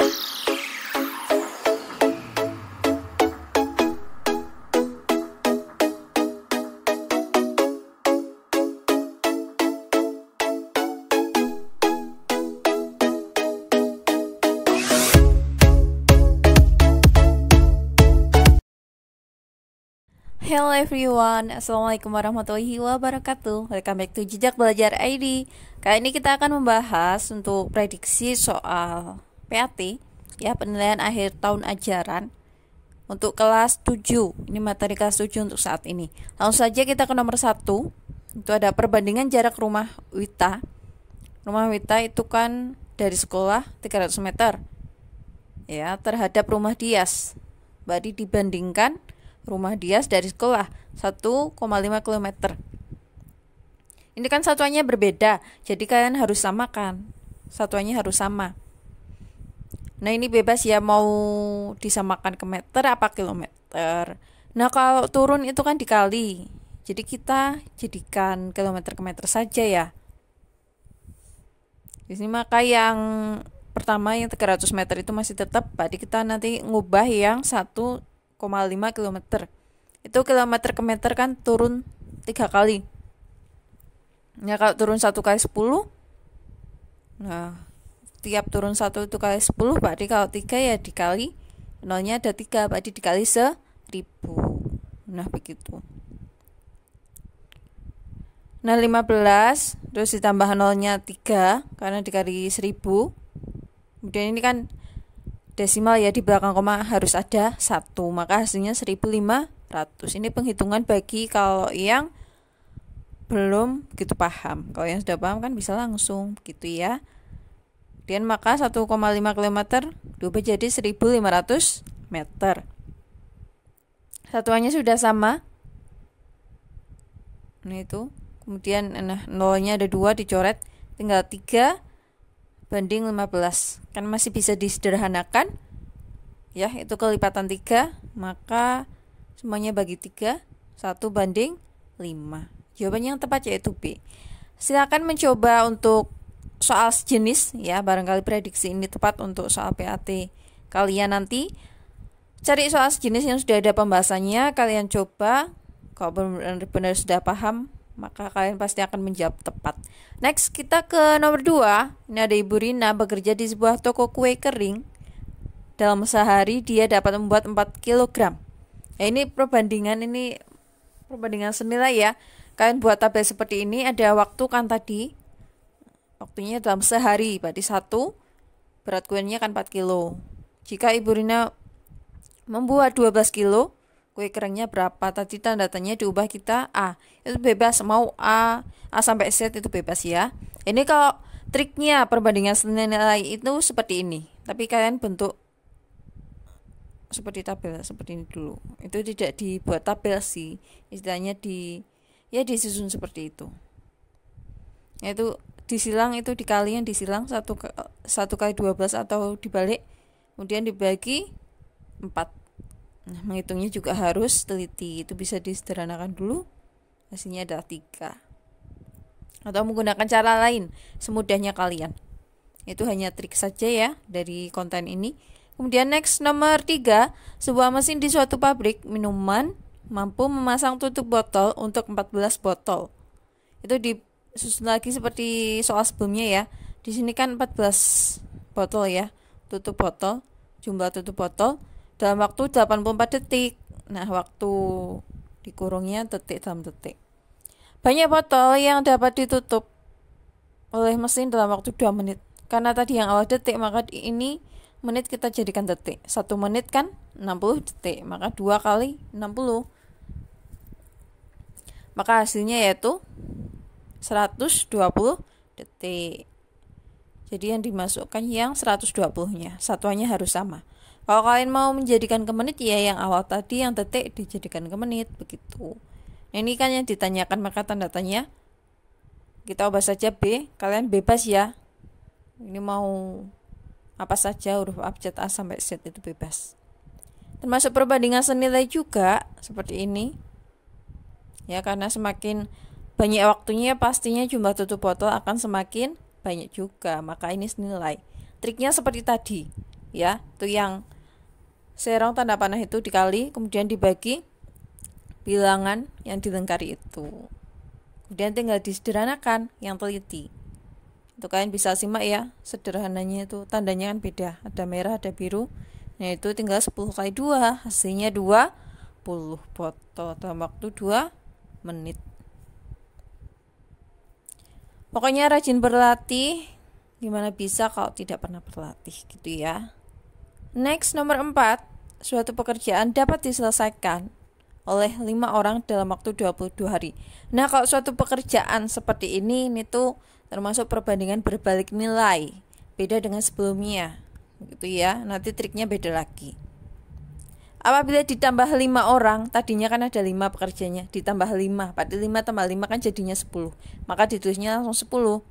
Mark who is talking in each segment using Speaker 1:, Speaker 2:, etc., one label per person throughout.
Speaker 1: Hello everyone, Assalamualaikum warahmatullahi wabarakatuh. Welcome back to Jejak Belajar ID. Kali ini kita akan membahas untuk prediksi soal PAT, ya, penilaian akhir tahun ajaran untuk kelas 7. Ini materi kelas 7 untuk saat ini. Langsung saja kita ke nomor 1. Itu ada perbandingan jarak rumah Wita. Rumah Wita itu kan dari sekolah 300 meter, ya, terhadap rumah Dias. Berarti dibandingkan rumah Dias dari sekolah 1,5 km. Ini kan satuannya berbeda, jadi kalian harus samakan. Satuannya harus sama. Nah, ini bebas ya, mau disamakan ke meter apa kilometer. Nah, kalau turun itu kan dikali. Jadi kita jadikan kilometer ke meter saja ya. Di sini maka yang pertama yang 300 meter itu masih tetap, berarti kita nanti ngubah yang 1,5 km. Itu kilometer ke meter kan turun 3 kali. Ya, kalau turun 1 kali 10, nah tiap turun 1 itu kali 10, berarti kalau 3 ya dikali nolnya ada 3, berarti dikali 1000. Nah, begitu. Nah, 15 terus ditambah nolnya 3 karena dikali 1000. Kemudian ini kan desimal ya, di belakang koma harus ada 1, maka hasilnya 1500. Ini penghitungan bagi kalau yang belum begitu paham. Kalau yang sudah paham kan bisa langsung gitu ya. Dan maka 1,5 km diubah jadi 1500 meter. Satuannya sudah sama. Nah, itu. Kemudian nolnya ada 2 dicoret, tinggal 3 banding 15. Kan masih bisa disederhanakan. Ya, itu kelipatan 3, maka semuanya bagi 3, 1 banding 5. Jawabannya yang tepat yaitu B. Silakan mencoba untuk soal sejenis ya, barangkali prediksi ini tepat untuk soal PAT kalian nanti. Cari soal sejenis yang sudah ada pembahasannya, kalian coba. Kalau benar-benar sudah paham, maka kalian pasti akan menjawab tepat. Next, kita ke nomor 2. Ini ada Ibu Rina bekerja di sebuah toko kue kering. Dalam sehari dia dapat membuat 4 kg. Ya, ini perbandingan senilai ya. Kalian buat tabel seperti ini, ada waktu kan tadi. Waktunya dalam sehari, berarti 1, berat kuenya kan 4 kilo. Jika Ibu Rina membuat 12 kilo, kue keringnya berapa? Tadi tanda tanya diubah kita A. Itu bebas, mau A sampai Z itu bebas ya. Ini kalau triknya perbandingan senilai itu seperti ini. Tapi kalian bentuk seperti tabel seperti ini dulu. Itu tidak dibuat tabel sih. Istilahnya disusun seperti itu. Yaitu disilang, itu dikali yang disilang 1 kali 12 atau dibalik. Kemudian dibagi 4. Nah, menghitungnya juga harus teliti. Itu bisa disederhanakan dulu. Hasilnya adalah 3. Atau menggunakan cara lain, semudahnya kalian. Itu hanya trik saja ya dari konten ini. Kemudian next, nomor 3. Sebuah mesin di suatu pabrik minuman mampu memasang tutup botol untuk 14 botol. Itu disusun lagi seperti soal sebelumnya ya. Di sini kan 14 botol ya. Tutup botol, jumlah tutup botol dalam waktu 84 detik. Nah, waktu dikurungnya detik dalam detik. Banyak botol yang dapat ditutup oleh mesin dalam waktu 2 menit. Karena tadi yang awal detik, maka ini menit kita jadikan detik. 1 menit kan 60 detik, maka 2 kali 60. Maka hasilnya yaitu 120 detik. Jadi yang dimasukkan yang 120-nya. Satuannya harus sama. Kalau kalian mau menjadikan ke menit, ya yang awal tadi yang detik dijadikan ke menit, begitu. Nah, ini kan yang ditanyakan, maka tanda tanya kita ubah saja B. Kalian bebas ya. Ini mau apa saja, huruf abjad A sampai Z itu bebas. Termasuk perbandingan senilai juga seperti ini. Ya, karena semakin banyak waktunya pastinya jumlah tutup botol akan semakin banyak juga, maka ini senilai. Triknya seperti tadi. ya. Itu yang serong tanda panah itu dikali, kemudian dibagi bilangan yang dilingkari itu. Kemudian tinggal disederhanakan yang teliti. Itu kalian bisa simak ya, sederhananya itu tandanya kan beda, ada merah, ada biru. Nah itu tinggal 10 kali 2, hasilnya 20 botol dalam waktu 2 menit. Pokoknya rajin berlatih, gimana bisa kalau tidak pernah berlatih gitu ya. Next, nomor 4, suatu pekerjaan dapat diselesaikan oleh 5 orang dalam waktu 22 hari. Nah, kalau suatu pekerjaan seperti ini tuh termasuk perbandingan berbalik nilai, beda dengan sebelumnya gitu ya. Nanti triknya beda lagi. Apabila ditambah 5 orang, tadinya kan ada 5 pekerjanya, ditambah 5, berarti 5 tambah 5 kan jadinya 10. Maka ditulisnya langsung 10.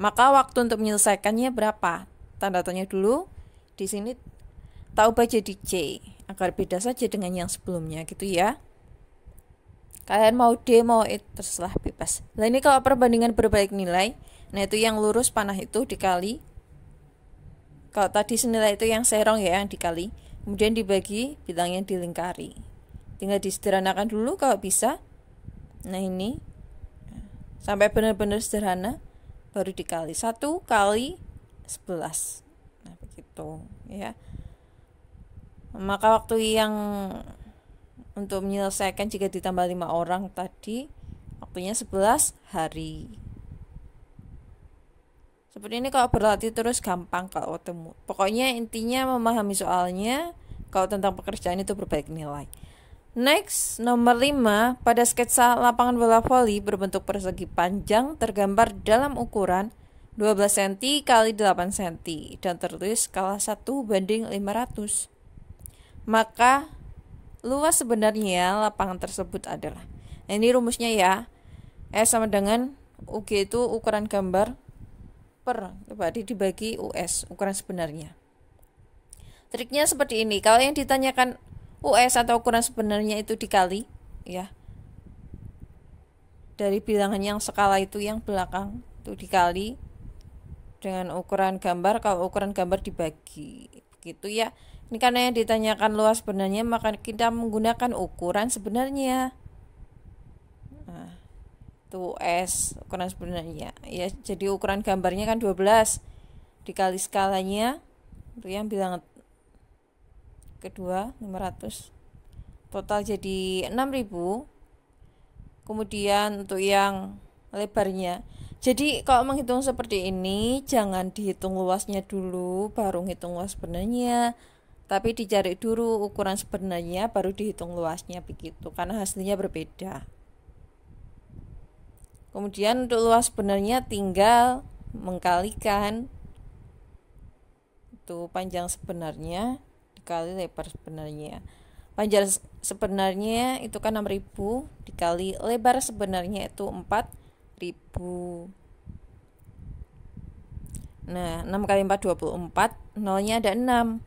Speaker 1: Maka waktu untuk menyelesaikannya berapa? Tanda tanya dulu. Di sini tak ubah jadi C, agar beda saja dengan yang sebelumnya gitu ya. Kalian mau D, mau E, terserah, bebas. Nah ini kalau perbandingan berbalik nilai, nah itu yang lurus panah itu dikali. Kalau tadi senilai itu yang serong ya, yang dikali. Kemudian dibagi bilang yang dilingkari. Tinggal disederhanakan dulu kalau bisa. Nah ini sampai benar-benar sederhana, baru dikali 1 kali 11. Nah begitu ya. Maka waktu yang untuk menyelesaikan jika ditambah 5 orang tadi, waktunya 11 hari. Seperti ini kalau berlatih terus gampang kalau ketemu. Pokoknya intinya memahami soalnya kalau tentang pekerjaan itu berbalik nilai. Next, nomor 5, pada sketsa lapangan bola voli berbentuk persegi panjang tergambar dalam ukuran 12 cm x 8 cm dan tertulis skala 1:500. Maka luas sebenarnya lapangan tersebut adalah. Nah, ini rumusnya ya. S sama dengan UG itu ukuran gambar per berarti dibagi US, ukuran sebenarnya. Triknya seperti ini. Kalau yang ditanyakan US atau ukuran sebenarnya itu dikali ya. Dari bilangan yang skala itu yang belakang itu dikali dengan ukuran gambar, kalau ukuran gambar dibagi. Begitu ya. Ini karena yang ditanyakan luas sebenarnya, maka kita menggunakan ukuran sebenarnya. Nah, itu S ukuran sebenarnya ya. Jadi ukuran gambarnya kan 12 dikali skalanya itu yang bilangan kedua 500, total jadi 6000. Kemudian untuk yang lebarnya, jadi kalau menghitung seperti ini jangan dihitung luasnya dulu baru hitung luas sebenarnya, tapi dicari dulu ukuran sebenarnya baru dihitung luasnya begitu, karena hasilnya berbeda. Kemudian untuk luas sebenarnya tinggal mengkalikan itu panjang sebenarnya dikali lebar sebenarnya. Panjang sebenarnya itu kan 6000 dikali lebar sebenarnya itu 4000. Nah, 6 kali 4 24, nolnya ada 6.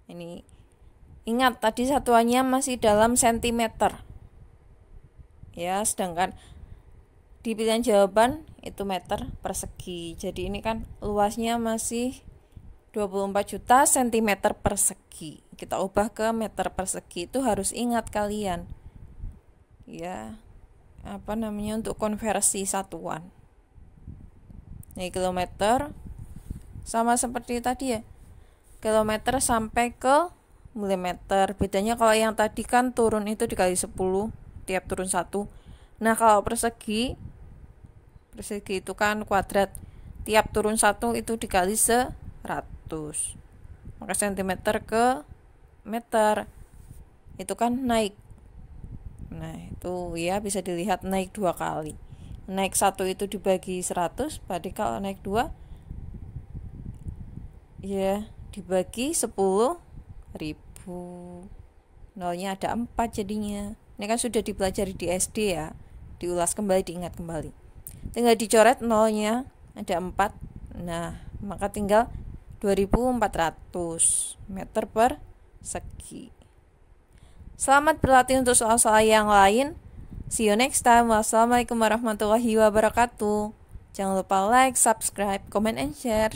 Speaker 1: Ini ingat tadi satuannya masih dalam sentimeter. Ya, sedangkan di pilihan jawaban itu meter persegi. Jadi ini kan luasnya masih 24 juta sentimeter persegi. Kita ubah ke meter persegi, itu harus ingat kalian. Ya, untuk konversi satuan. Ini kilometer sama seperti tadi ya. Kilometer sampai ke milimeter. Bedanya kalau yang tadi kan turun itu dikali 10 tiap turun 1. Nah, kalau persegi itu kan kuadrat. Tiap turun 1 itu dikali 100. Maka sentimeter ke meter itu kan naik. Nah, itu ya bisa dilihat naik 2 kali. Naik 1 itu dibagi 100, berarti kalau naik 2 ya dibagi 10.000. Nolnya ada 4 jadinya. Ini kan sudah dipelajari di SD ya. Diulas kembali, diingat kembali. Tinggal dicoret nolnya ada 4. Nah, maka tinggal 2400 meter persegi. Selamat berlatih untuk soal-soal yang lain. See you next time. Wassalamualaikum warahmatullahi wabarakatuh. Jangan lupa like, subscribe, comment, and share.